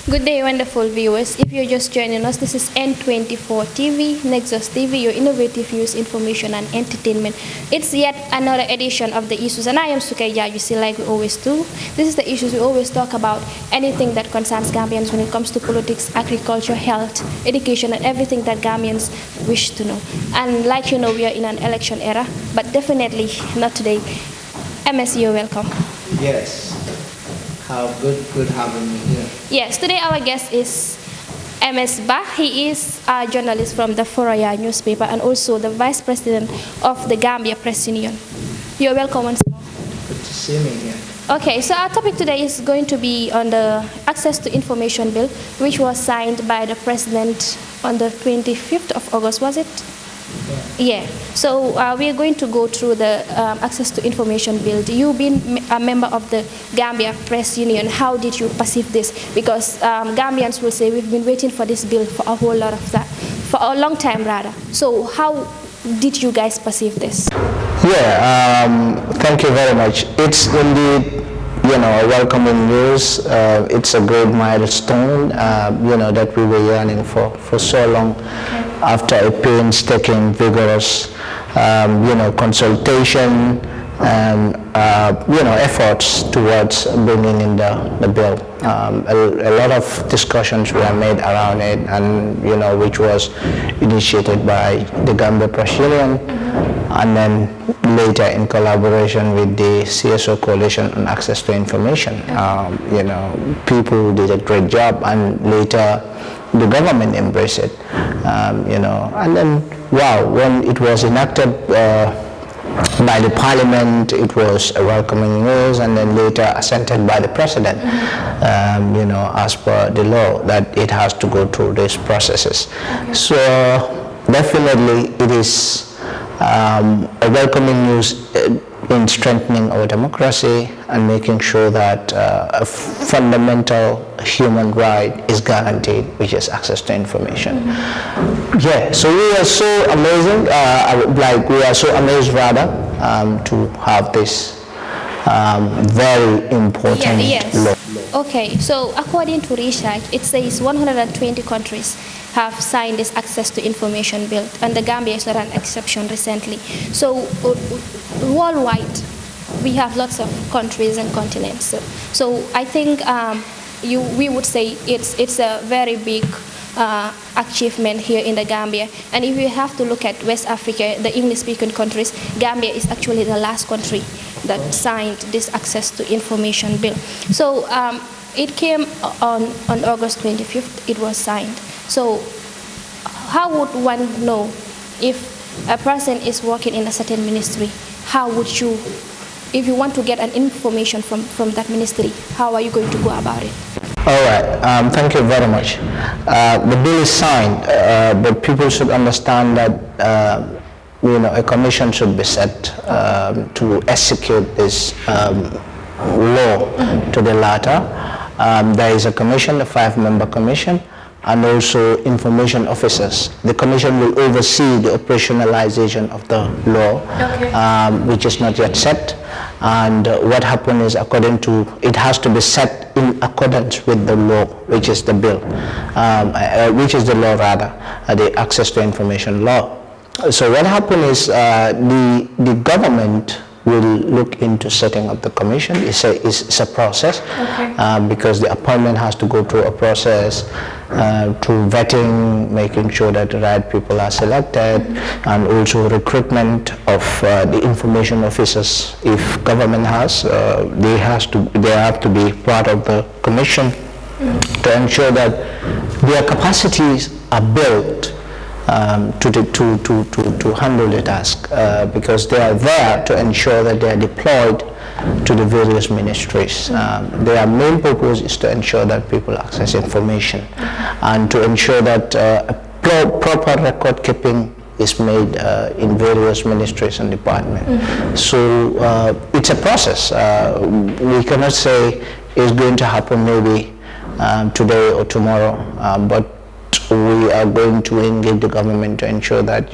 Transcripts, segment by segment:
Good day, wonderful viewers. If you're just joining us, this is N24 TV, Nexus TV, your innovative news, information, and entertainment. It's yet another edition of The Issues, and I am Sukaya, you see, like we always do. This is The Issues. We always talk about anything that concerns Gambians when it comes to politics, agriculture, health, education, and everything that Gambians wish to know. And like you know, we are in an election era, but definitely not today. MS, you're welcome. Yes. How good having me here. Yes, today our guest is MS Ba. He is a journalist from the Foraya newspaper and also the vice president of the Gambia Press Union. You're welcome once more. Good to see me here. Okay, so our topic today is going to be on the Access to Information Bill, which was signed by the president on the 25th of August, was it? Yeah. So we are going to go through the Access to Information Bill. You've been a member of the Gambia Press Union. How did you perceive this? Because Gambians will say we've been waiting for this bill for a whole lot of that, for a long time rather. So how did you guys perceive this? Yeah, thank you very much. It's indeed, a welcoming news. It's a great milestone, that we were yearning for so long. Okay. After a painstaking, vigorous, consultation and, efforts towards bringing in the bill. A lot of discussions were made around it, and, which was initiated by the Gambia Press Union, and then later in collaboration with the CSO Coalition on Access to Information. People did a great job, and later the government embraced it, and then, wow, when it was enacted by the parliament, it was a welcoming news, and then later assented by the president, as per the law, that it has to go through these processes. Okay. So definitely it is a welcoming news in strengthening our democracy and making sure that a fundamental human right is guaranteed, which is access to information. Mm-hmm. Yeah, so we are so amazing, we are so amazed rather to have this very important law. Okay, so according to research, it says 120 countries have signed this Access to Information Bill, and the Gambia is not an exception recently. So worldwide, we have lots of countries and continents. So I think we would say it's a very big achievement here in the Gambia. And if you have to look at West Africa, the English-speaking countries, Gambia is actually the last country that signed this Access to Information Bill. So it came on August 25th, it was signed. So how would one know if a person is working in a certain ministry? How would you, if you want to get an information from that ministry, how are you going to go about it? All right, thank you very much. The bill is signed, but people should understand that a commission should be set to execute this law to the latter. There is a commission, a 5-member commission, and also information officers. The commission will oversee the operationalization of the law, okay. Which is not yet set. And what happened is, it has to be set in accordance with the law, which is the bill, which is the law rather, the Access to Information law. So what happened is the government will look into setting up the commission. It's a process, okay. Because the appointment has to go through a process through vetting, making sure that the right people are selected, mm-hmm. and also recruitment of the information officers. If government has, they have to be part of the commission, mm-hmm. to ensure that their capacities are built to handle the task, because they are there to ensure that they are deployed to the various ministries. Their main purpose is to ensure that people access information, and to ensure that proper record keeping is made in various ministries and departments. Mm-hmm. So it's a process. We cannot say it's going to happen maybe today or tomorrow, but we are going to engage the government to ensure that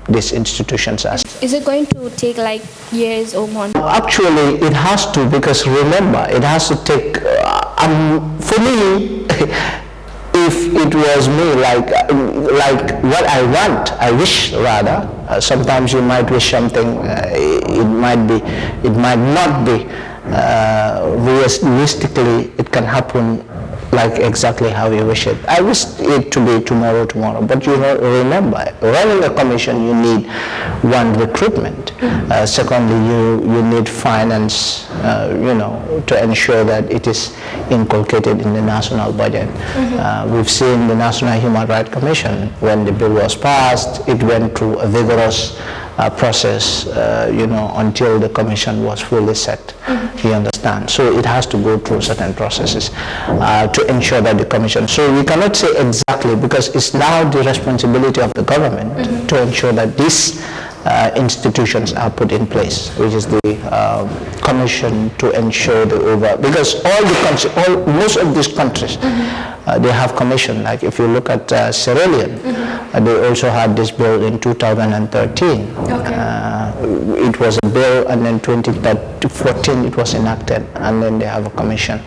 these institutions are. Is it going to take like years or months? Actually, it has to, because remember, it has to take For me, if it was me, like what I want, I wish rather. Sometimes you might wish something, it might not be. Realistically, it can happen like exactly how you wish it. I wish it to be tomorrow, but you remember, running a commission, you need one, recruitment. Secondly, you need finance, to ensure that it is inculcated in the national budget. We've seen the National Human Rights Commission, when the bill was passed, it went through a vigorous process, until the commission was fully set. You understand? So it has to go through certain processes to ensure that the commission. So we cannot say exactly, because it's now the responsibility of the government to ensure that these institutions are put in place, which is the commission to ensure because most of these countries, they have commission. Like if you look at Sierra Leone, they also had this bill in 2013. It was a bill, and then 2014 it was enacted, and then they have a commission.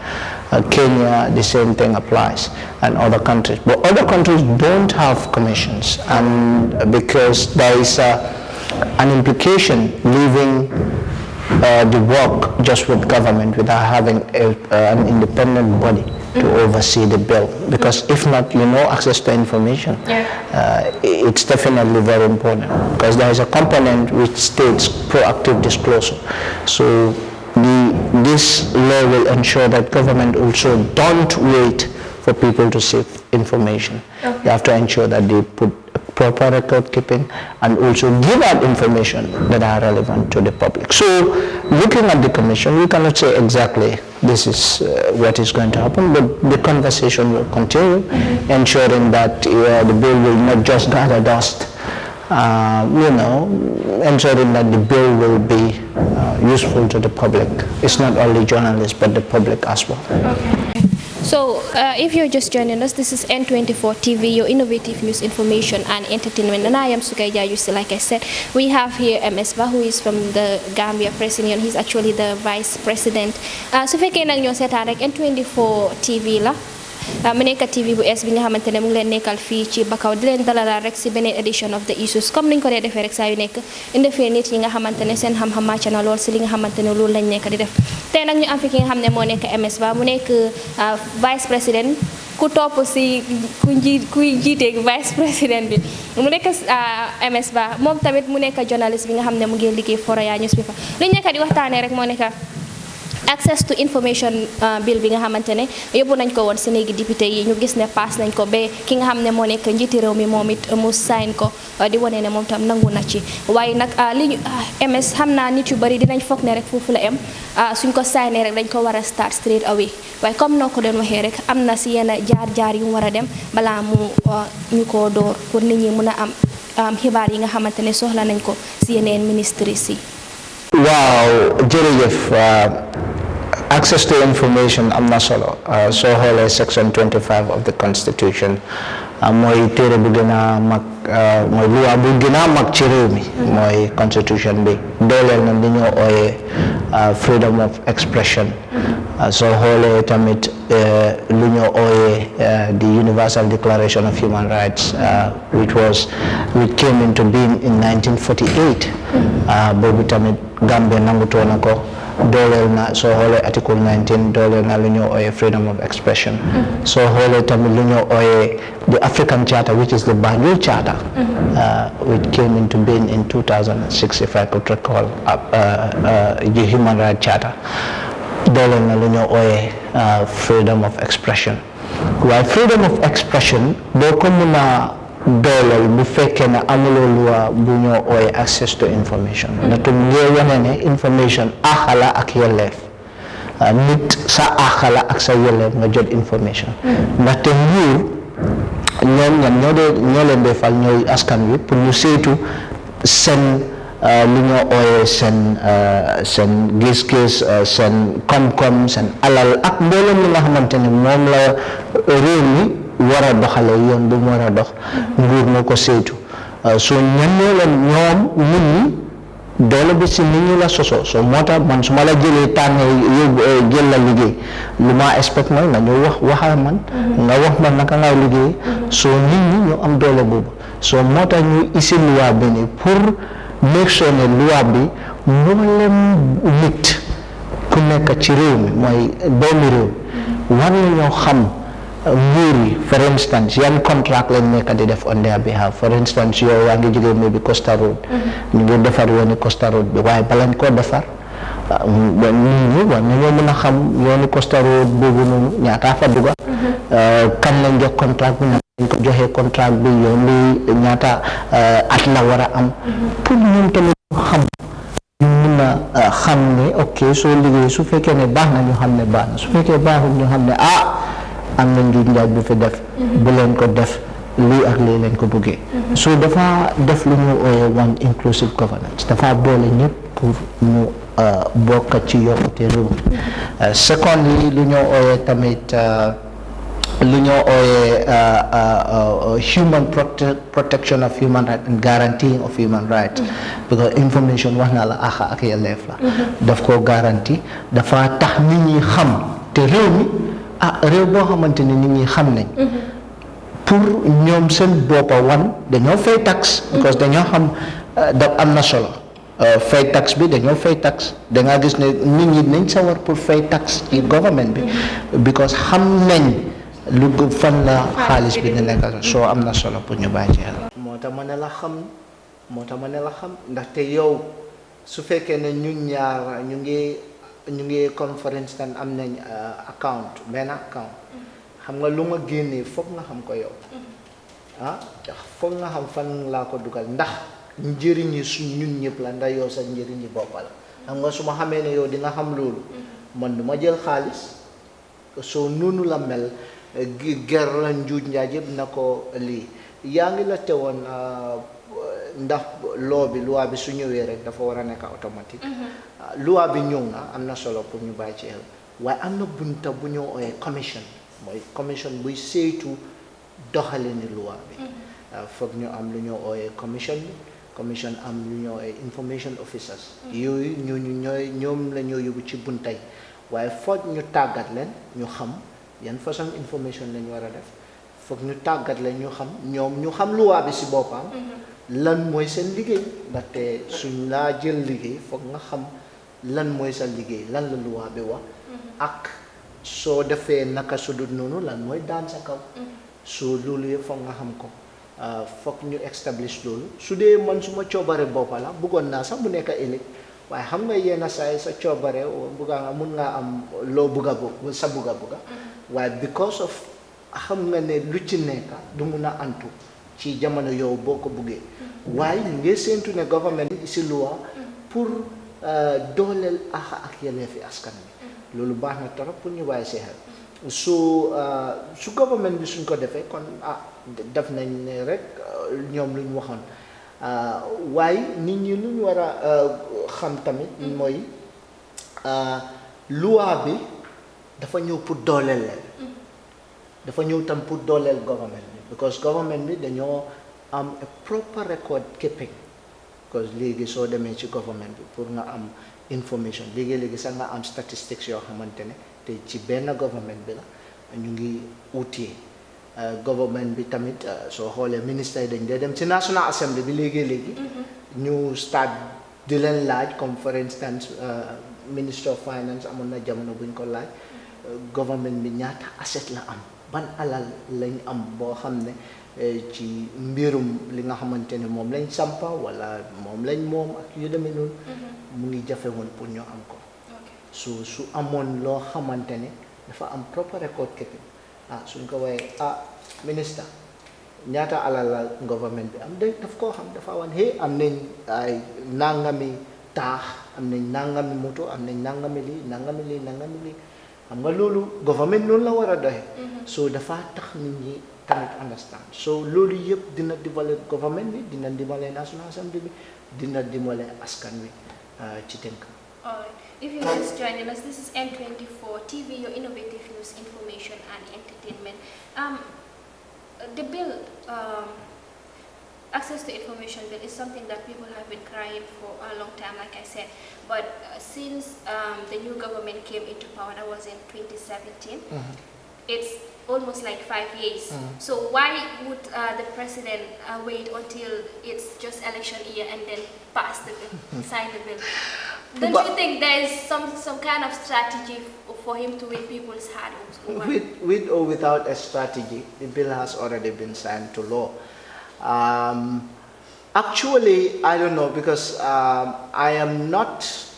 Kenya, the same thing applies, and other countries. But other countries don't have commissions, and because there is an implication leaving the work just with government without having an independent body to oversee the bill, because if not, access to information, it's definitely very important, because there is a component which states proactive disclosure. So this law will ensure that government also don't wait for people to seek information. They have to ensure that they put proper record keeping and also give out information that are relevant to the public. So looking at the commission, we cannot say exactly this is what is going to happen, but the conversation will continue, ensuring that the bill will not just gather dust, ensuring that the bill will be useful to the public. It's not only journalists, but the public as well. So, if you're just joining us, this is N24 TV, your innovative news, information, and entertainment. And I am Sukaya Yusi. Like I said, we have here MS Ba, who is from the Gambia Press Union. He's actually the vice president. So, if you can N24 TV la. mu nekk TV bu es bi nga xamante ne mu ngi leen nekkal fii ci Bakaw di leen dalal rek si beneen edition of the issues comme niñ ko dee defee rek saa yu nekk indefee nit yi nga xamante ne seen xam-xam màcc na lool si li nga xamante ne loolu lañ nekk di def tey nag ñu am fi ki nga xam ne moo nekk MS Ba mu nekk vice président ku topp si kuy jiite vice président bi mu nekk MS Ba moom tamit mu nekk journaliste bi nga xam ne mu ngi liggéey Foroyaa newspaper li ñu nekk di waxtaanee rek moo nekk access to information bill bi nga xamante ne yóbbu nañ ko woon si néegi député yi ñu gis ne pass nañ ko ba ki nga xam ne moo nekk njiiti réew mi moom it mu sign ko di wane ne moom tam nangu na ci waaye nag li ñu MS xam naa nit yu bari dinañ foog ne rek foofu la am suñ ko signé rek dañ ko war a start straight away waaye comme noo ko doon waxee rek am na si yenn jaar-jaar yu mu war a dem balaa mu ñu ko door pour nit ñi mën a am xibaar yi nga xamante ne soxla nañ ko si yeneen ministries yi. Waaw jërëjëf. Access to information am na solo soo xoolee section 25 of the constitution mooy téere bu gën a mag mooy loi bu gën a mag ci réew mi mooy constitution bi dooleel na li ñoo ooyee freedom of expression soo xoolee tamit lu ñoo ooyee the Universal Declaration of Human Rights which came into being in 1948 boobu tamit Gambia nangutoon na ko dooleel na soo xoolee article 19 dooleel na lu ñoo ooyee freedom of expression soo xoolee tamit lu ñoo ooyee the African Charter, which is the Banjul Charter, which came into being in 2006 if I could recall, the Human Rights Charter dooleel na lu ñoo ooyee freedom of expression waaye freedom of expression doo ko mun a dooleel bu fekkee ne amuloo loi bu ñoo ooyee access to information ndaxte mu ngi wane ne information àq la ak yelleef nit sa àq la ak sa yelleef nga jot information ndaxte nguur ñoo leen defal ñooy askan wi pour ñu saytu seen li ñoo ooyee seen gis-gis seen koom-koom seen alal ak mboolem li nga xamante ne moom la réew mi war a doxale yoon bu mu war a dox nguur moo ko saytu so ñoo leen ñoom nit ñi doole bi si nit ñi la soso so moo tax man su ma la jëlee tànnee yóbbu jël la liggéey lu ma expect mooy nga ñëw waxal man nga wax man naka ngay liggéey so nit ñi ñu am doole boobu so moo tax ñu isi loi bi ni pour make sure ne loi bi mboolem nit ku nekk ci réew mi mooy doomi réew war nañoo xam nguur yi for instance yan contract lañ nekk di def on their behalf for instance yow yaa ngi jógee maybe Costa Road ñu ngi defar yooni Costa Road bi waaye balañ koo defar nit ñi war nañoo mën a xam yooni Costa Road boobu noonu ñaata fa dugga kan lañ jox contract bi dañ ko joxee contract bi yoon li ñaata at la war a am pour ñun tamit xam ñu mun a xam ne ok soo liggéey su fekkee ne baax na ñu xam ne baax na su fekkee baaxul ñu xam ne am na njuuj njaaj bu fi def bu leen ko def lii ak lii lañ ko bëggee so dafa def lu ñu ooyee one inclusive governance dafa boole ñëpp pour ñu bokk ci yokkute réew mi secondly lu ñoo ooyee tamit lu ñoo ooyee human protection of human rights and guaranteeing of human rights because information wax naa la axa ak yelleef la daf koo garantie dafa tax nit ñi xam te réew mi réew boo xamante ne nit ñi xam nañ pour ñoom seen boppa dañoo fay tax because dañoo xam da am na solo fay tax bi dañoo fay tax dangaa gis ne nit ñi nañ sawar pour fay tax ci government bi because xam nañ lu fan la xaalis bi di nekk soo am na solo pour ñu bàyyi ci xel moo tax ma ne la xam ndaxte yow su fekkee ne ñun ñaar ñu ngi conférence tan am nañ benn account xam nga lu ma génnee foog nga xam ko yow foog nga xam fan laa ko dugal ndax njëriñi su ñun ñëpp la ndax yow sa njëriñi bopp la xam nga su ma xamee ne yow di nga xam loolu man du ma jël xaalis soo noonu la mel ger la njuuj njaaj yëpp na ko lii yaa ngi la teewoon ndax loi bi su ñëwee rek dafa war a nekk automatique loi bi ñëw na am na solo pour ñu bàyyi ci xel waaye am na bunta bu ñoo ooyee commission buy saytu doxalini loi bi foog ñu am lu ñoo ooyee commission am lu ñoo ooyee information officers yooyu ñoom la ñoo yóbbu ci buntay waaye foog ñu tàggat leen ñu xam yan façon information lañu war a def foog ñu tàggat leen ñu xam loi bi si boppam lan mooy seen liggéey ndaxte suñ laa jël liggéey foog nga xam lan mooy sa liggéey lan la loi bi wax ak soo defee naka sudut noonu lan mooy daan sa kaw soo loolu yëpp foog nga xam ko foog ñu establish loolu su dee man suma coobare boppa la bëggoon naa sax mu nekk ëllëg waaye xam nga yenn saa sa coobare bugga nga mun ngaa am loo bugga sa bugga waaye because of xam nga ne lu ci nekk du mun a antu ci jamono yow boo ko buggee waaye ñu ngi séentu ne government si loi pour dooleel ak yelleefi askan bi loolu baax na trop pour ñu bàyyi si xel su government bi suñ ko defee kon def nañ ne rek ñoom lu ñu waxoon waaye nit ñi lu ñu war a xam tamit mooy loi bi dafa ñëw pour dooleel leen dafa ñëw tam pour dooleel government bi because government bi dañoo am a proper record keeping because léegi soo demee ci government bi pour nga am information léegi sax nga am statistics yoo xamante ne te ci benn government bi la ñu ngi utee government bi tamit soo xoolee ministre yi dañ dee dem ci National Assembly bi léegi ñu start di leen laaj comme for instance Minister of Finance amoon na jamono buñ ko laaj government bi ñaata asset la am ban alal lañ am boo xam ne ci mbirum li nga xamante ne moom lañ sampa wala moom lañ moom ak yu demee noonu mu ngi jafe woon pour ñu am ko su amoon loo xamante ne dafa am proper record keeping suñ ko waaye ministre ñaata alal la government bi am daf koo xam dafa wan am nañ ay nangami taax am nañ nangami moto am nañ nangami lii xam nga loolu government noonu la war a doxee so dafa tax nit ñi tamit understand so loolu yëpp dina dimbale government bi dina dimbale National Assembly bi dina dimbale askan wi ci tënk. Alright, if you're just joining us, this is N24 TV, your innovative news, information and entertainment. The bill access to information bill is something that people have been crying for a long time, like I said. But since the new government came into power, that was in 2017, it's almost like 5 years. So why would the president wait until it's just election year and then pass the bill, sign the bill? Don't you think there is some kind of strategy for him to win people's hearts? With or without a strategy, the bill has already been signed to law. Actually, I don't know, because I am not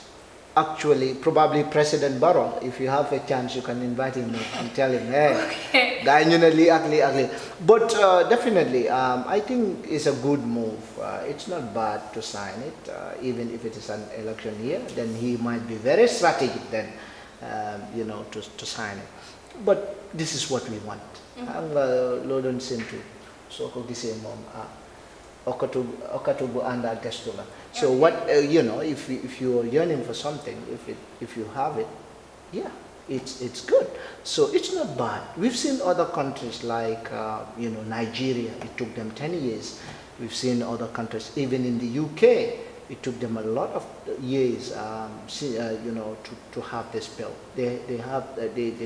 actually, probably President Barrow. If you have a chance, you can invite him and tell him, hey, ugly. But definitely, I think it's a good move. It's not bad to sign it, even if it is an election year. Then he might be very strategic then, to sign it. But this is what we want. Lodon Sintu, so so what if you are yearning for something, if you have it, yeah, it's good. So it's not bad. We've seen other countries like Nigeria. It took them 10 years. We've seen other countries, even in the UK. It took them a lot of years, to have this bill. They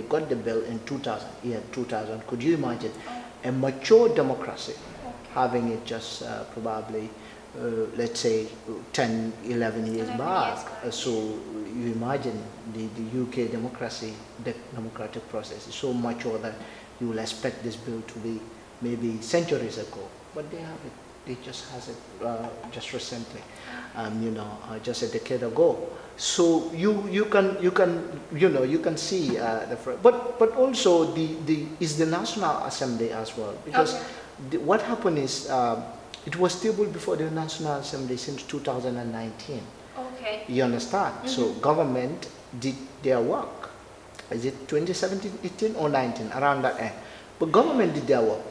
got the bill in 2000. Yeah, 2000. Could you imagine a mature democracy having it just probably, let's say, 10, 11 years back? So you imagine the UK democracy, the democratic process is so mature that you will expect this bill to be maybe centuries ago, but they have it. They just has it just recently, just a decade ago. So you can see but also is the National Assembly as well, because what happened is it was tabled before the National Assembly since 2019. Okay. You understand? So government did their work. Is it 2017, 18 or 19, around that end? But government did their work.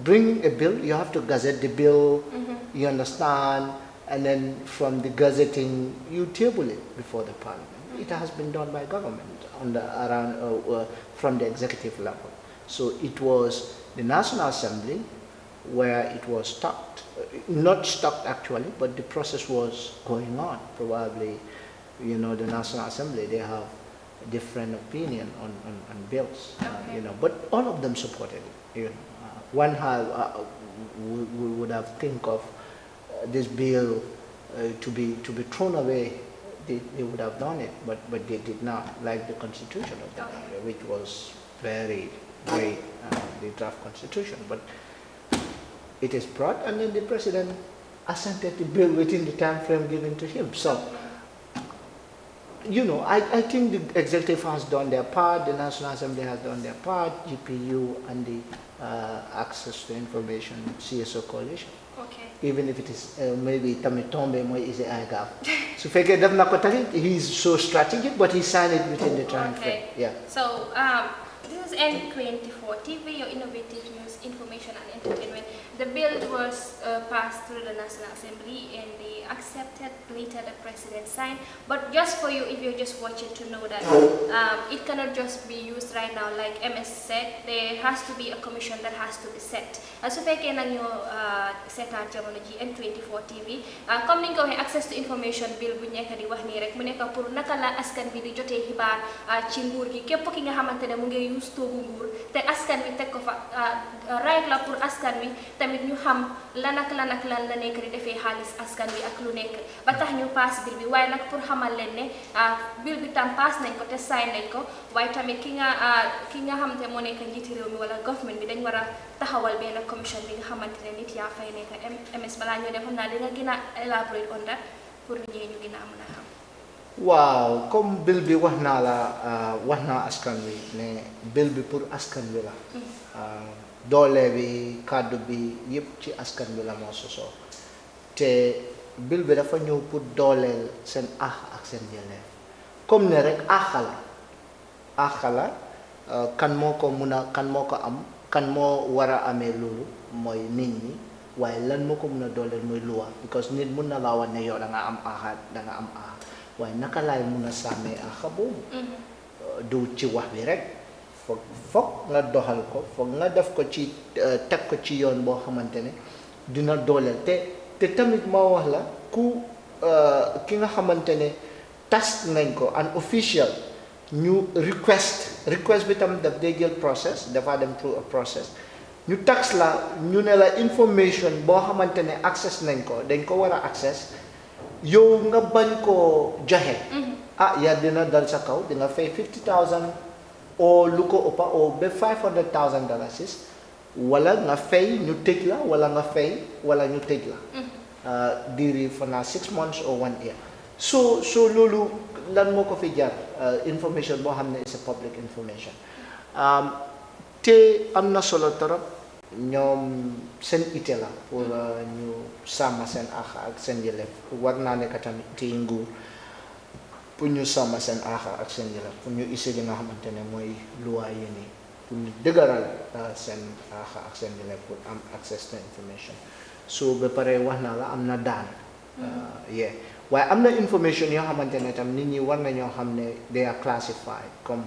Bring a bill, you have to gazette the bill, you understand, and then from the gazetting, you table it before the parliament. It has been done by government from the executive level. So it was the National Assembly where it was stopped, not stopped actually, but the process was going on. Probably, the National Assembly, they have different opinion on bills, but all of them supported it. One we would have think of this bill to be thrown away. They would have done it, but they did not, like the Constitution of the country, which was very great, the draft Constitution. But it is brought, and then the President assented the bill within the time frame given to him. So, I think the executive has done their part, the National Assembly has done their part, GPU and the Access to Information CSO Coalition. Okay. Even if it is maybe Tamitombe Moy is a IGAF. So he's so strategic, but he signed it within the time frame. Yeah. So this is N24 TV, your innovative news, information and entertainment. The bill was passed through the National Assembly and they accepted. Later the President signed. But just for you, if you're just watching, to know that it cannot just be used right now. Like MS said, there has to be a commission that has to be set. So if I can set our N24 TV, comme ni nga ko waxee access to information bill bu nekk di wax nii rek mu nekk pour naka la askan bi di jotee xibaar ci nguur gi képp ki nga xamante ne mu ngi use toogu nguur te askan wi teg ko fa right la pour askan wi tamit ñu xam lan la nekk di defee xaalis askan wi ak lu nekk ba tax ñu pass bill bi waaye nag pour xamal leen ne bill bi tam pass nañ ko te sign nañ ko waaye tamit ki nga xamante moo nekk njiiti réew mi wala government bi dañ war a taxawal benn commission bi nga xamante ne nit yaa fay nekk MS balaa ñoo def xam naa di nga gën a elaborate on that pour ñee ñu gën a mën a xam. waaw comme bill bi wax naa askan wi ne bill bi pour askan wi la. doole bi kàddu bi yëpp ci askan wi la moo sosoo te bill bi dafa ñëw pour dooleel seen ak seen yelleef comme ne rek àq la kan moo ko am kan moo war a amee loolu mooy nit ñi waaye lan moo ko mun a dooleel mooy luwa because nit mun na laa wax ne yow da nga am àq waaye naka laay mun a sàmmee àq boobu du ci wax bi rek foog nga doxal ko foog nga def ko ci teg ko ci yoon boo xamante ne dina dooleel te tamit ma wax la ku ki nga xamante ne task nañ ko an official ñu request bi tam daf day jël process dafa dem through a process ñu tax la ñu ne la information boo xamante ne access nañ ko dañ ko war a access yow nga bañ koo joxe yaa dina dal sa kaw di nga fay $50,000 o lu ko ëppa o ba $500,000 wala nga fay ñu tëj la wala nga fay wala ñu tëj la diiri for now 6 months or 1 year so loolu lan moo ko fi jar information boo xam ne is a public information te am na solo torop ñoom seen ite la pour ñu sàmm seen àq ak seen yelleef war naa nekk tamit te nguur pour ñu sàmm seen àq ak seen yelleef pour ñu ise li nga xamante ne mooy luwaa yi nii pour ñu dëgëral seen àq ak seen yelleef pour am access to information so ba pare wax naa la am na daan waaye am na information yoo xamante ne tam nit ñi war nañoo xam ne they are classified comme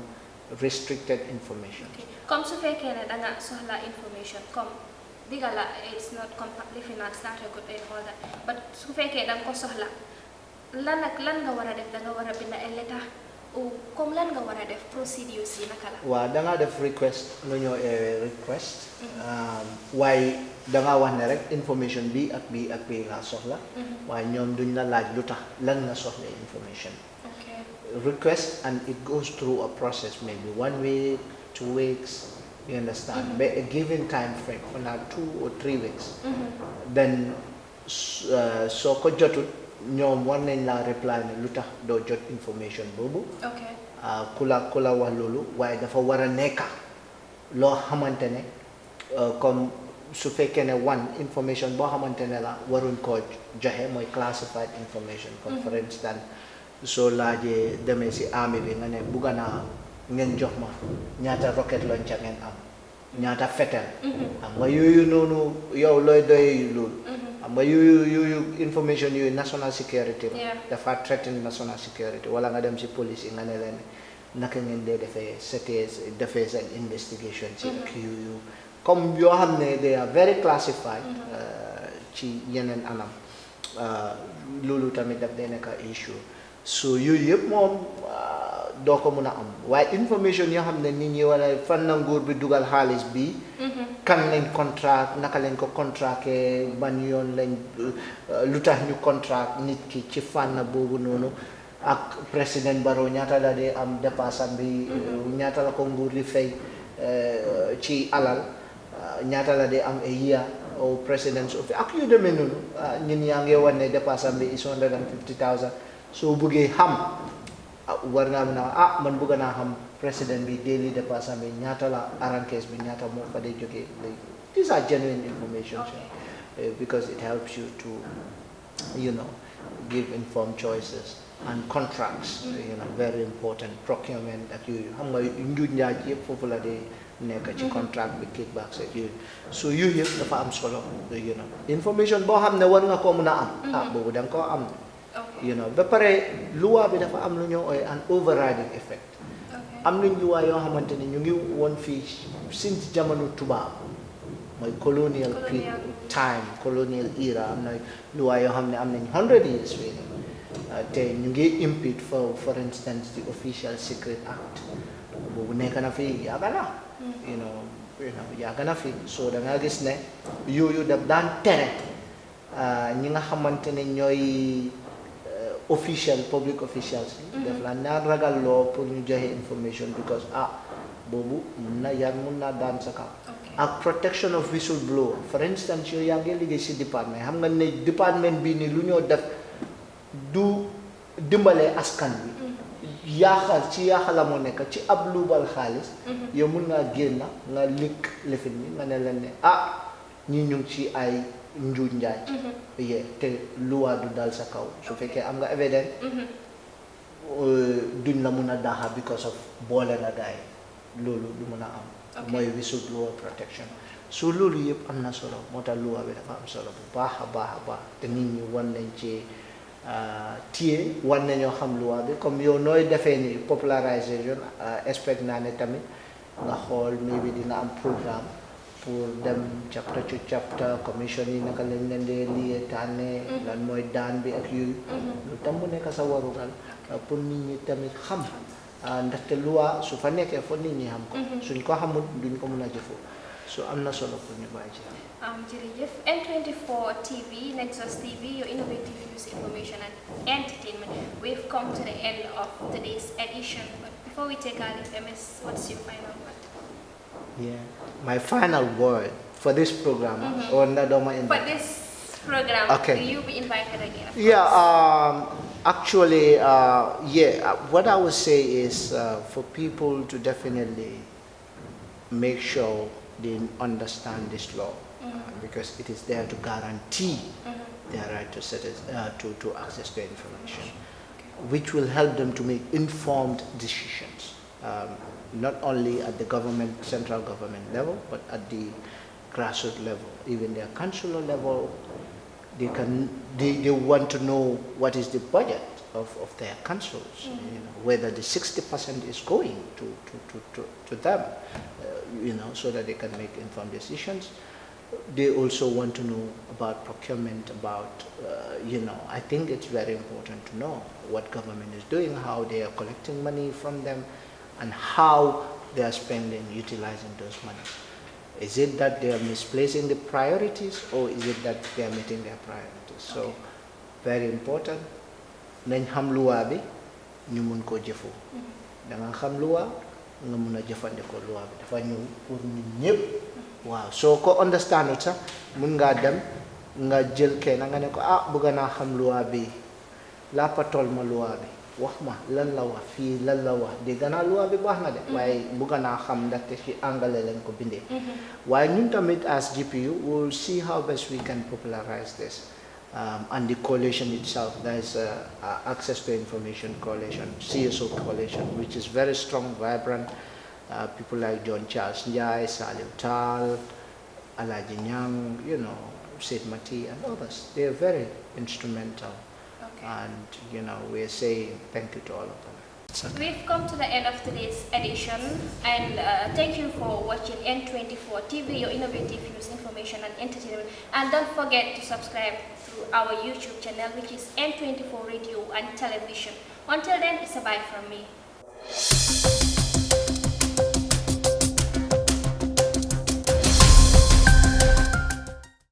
restricted information. Comme su fekkee ne da nga soxla information comme diga la it's not completely finance not a good and all that but su fekkee da nga ko soxla lan nga war a def da nga war a bind ay letter ou comme lan nga war a def procedures yi naka la. waaw da nga def request lu ñoo request waaye da nga wax ne rek information bi ak bi nga soxla waaye ñoom duñ la laaj lu tax lan nga soxla information. Request and it goes through a process maybe 1 week 2 weeks you understand but a given time frame for now 2 or 3 weeks then soo ko jotut ñoom war nañ la reply ne lu tax doo jot information boobu ku la wax loolu waaye dafa war a nekka loo xamante ne comme su fekkee ne information boo xamante ne la waruñ koo joxe mooy classified information comme for instance soo laajee demee si army bi nga ne bugga naa ngeen jox ma ñaata rocket launcher ngeen am ñaata fetel xam nga yooyu noonu yow looy doy loolu xam nga yooyu information yooyu national security la dafa threaten national security wala nga dem si police yi nga ne leen naka ngeen dee defee seen investigation si ak yooyu comme yoo xam ne they are very classified ci yeneen anam loolu tamit daf dee nekk issue so yooyu yëpp moom doo ko mën a am waaye information yoo xam ne nit ñi wala fan na nguur bi dugal xaalis bi kan lañ contract naka lañ ko contracté ban yoon lañ lu tax ñu contract nit ki ci fànn boobu noonu ak président Barrow ñaata la dee am dépassam bi ñaata la ko nguur di fay ci alal ñaata la dee am a year au président's office ak yu demee noonu ñun yaa ngi wane ne dépassam bi is $150,000 soo bëggee xam war naa mën a man bëgg naa xam président bi daily dépassam bi ñaata la arranges bi ñaata moo fa day jógee léegi these are genuine information because it helps you to give informed choices and contracts very important procurement ak yooyu xam nga njuuj njaaj yëpp foofu la dee nekk ci contract bi kickbacks ak yooyu so yooyu yëpp dafa am solo information boo xam ne war nga koo mën a am boobu da nga koo am ba pare luwaa bi dafa am lu ñoo ooy an overriding effect am nañ luwaa yoo xamante ne ñu ngi woon fii since jamono tubaab mooy colonial time colonial era am na luwaa yoo xam ne am nañ 100 years fii te ñu ngi impede for instance the official secret act boobu nekk na fi yàgg na yàgg na fi so da nga gis ne yooyu daf daan tere ñi nga xamante ne ñooy public officials daf la naan ragal loo pour ñu joxe information because boobu mun na daan sa kaw ak protection of whistleblower for instance yow yaa ngi liggéey si département xam nga ne département bii ni lu ñoo def du dimbalee askan bi yaaxal la moo nekk ci ab luubal xaalis yow mun ngaa génn nga lik lifin bi nga ne leen ne ñi ñu ngi ci ay njuuj njaaj te luwaa du dal sa kaw su fekkee am nga evidence duñ la mun a daaxa because of boole la gaay loolu du mun a am mooy whistleblower protection so loolu yëpp am na solo moo tax luwaa bi dafa am solo bu baax a baax te nit ñi wan nañ ci téye wan nañoo xam luwaa bi comme yow nooy defee ni popularisation expect naa ne tamit nga xool maybe dina am programme pour dem chapter to chapter commission yi naka lañ leen dee liyee tànnee lan mooy daan bi ak yooyu lu tam mu nekk sa warugal pour nit ñi tamit xam ndaxte loi su fa nekkee fo nit ñi xam ko suñ ko xamul duñ ko mën a jëfoo so am na solo pour ñu bàyyi ci jërëjëf N24 TV, Nexus TV, your innovative news, information and entertainment. We've come to the end of today's edition. But before we take our leave, MS, what's your final word? Yeah, my final word for this program, or for this program, okay. Will you be invited again? Yeah, actually, what I would say is for people to definitely make sure they understand this law. Because it is there to guarantee their right to access to information, which will help them to make informed decisions, not only at the central government level, but at the grassroots level, even their council level. They want to know what is the budget of their councils, whether the 60% is going to them, so that they can make informed decisions. They also want to know about procurement, I think it's very important to know what government is doing, how they are collecting money from them, and how they are utilizing those monies. Is it that they are misplacing the priorities, or is it that they are meeting their priorities? So, very important. Nañ xam luwa bi ñu mun ko jëfoo. Da nga xam luwa nga mun a jëfandikoo luwa bi dafa ñëw pour ñun ñëpp. Waaw soo ko understand sax mun ngaa dem nga jël kenn nga ne ko bëgg naa xam luwa bi la patol ma luwa bi wax ma lan la wax fii lan la wax dégg naa luwa bi baax na de waaye bëgg naa xam ndaxte ci anglais lañ ko bindee waaye ñun tamit as GPU we'll see how best we can popularize this and the coalition itself. There is Access to Information Coalition, CSO Coalition, which is very strong, vibrant. People like John Charles Njai, Salim Tal, Alaji Nyang, Sid Mati and others. They are very instrumental. Okay. And, we're saying thank you to all of them. Okay. We've come to the end of today's edition, and thank you for watching N24 TV, your innovative news, information and entertainment. And don't forget to subscribe to our YouTube channel, which is N24 Radio and Television. Until then, it's a bye from me.